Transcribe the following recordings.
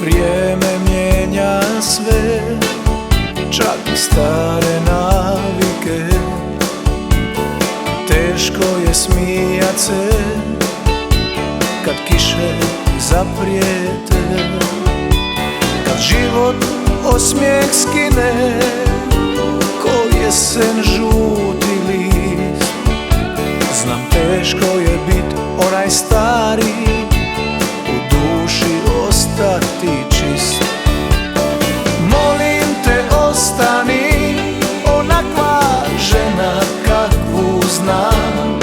Vrijeme mijenja sve, čak i stare navike. Teško je smijat se kad kiše zaprijete, kad život osmijeh skine ko jesen žuti list. Znam, teško je bit onaj stari, u duši ostati čist. Molim te, ostani onakva žena kakvu znam,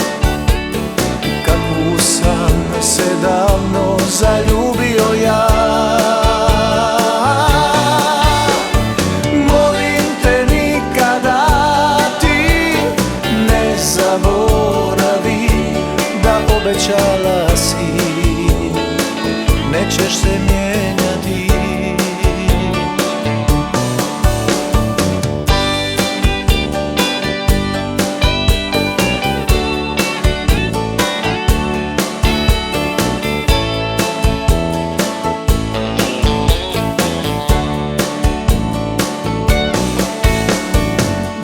kakvu sam se davno zaljubio ja. Molim te, nikada ti ne zaboravi da obećala si nećeš se mijenjati.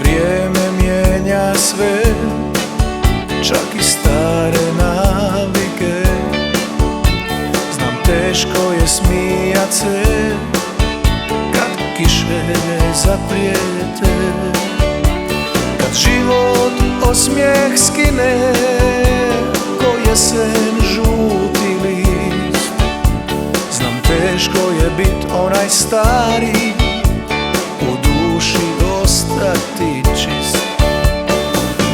Vrijeme mijenja sve, čak i stare navike. Znam, teško je smijat se kad kiše zaprijete, kad život osmijeh skine ko jesen žuti list. Znam, teško je bit onaj stari, u duši ostati čist.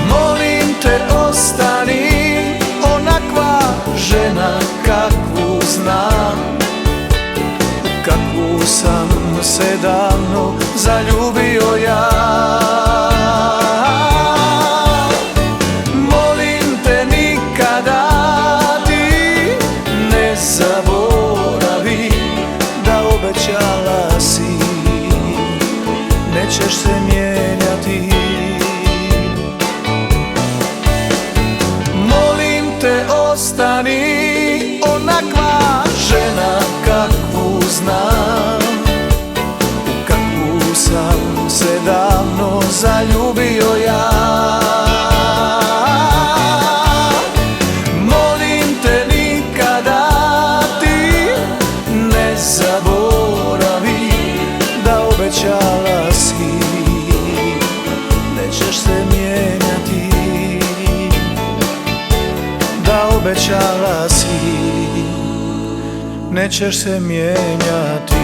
Molim te, ostani onakva žena kakvu znam, kakvu sam se davno zaljubio ja. Molim te, nikada ti ne zaboravi da obećala si nećeš se mijenjati. Molim te, ostani onakva žena kakvu znam, kakvu sam se davno zaljubio ja. Molim te, nikada ti ne zaboravi da obećala si nećeš se mijenjati, da obećala si nećeš se mijenjati.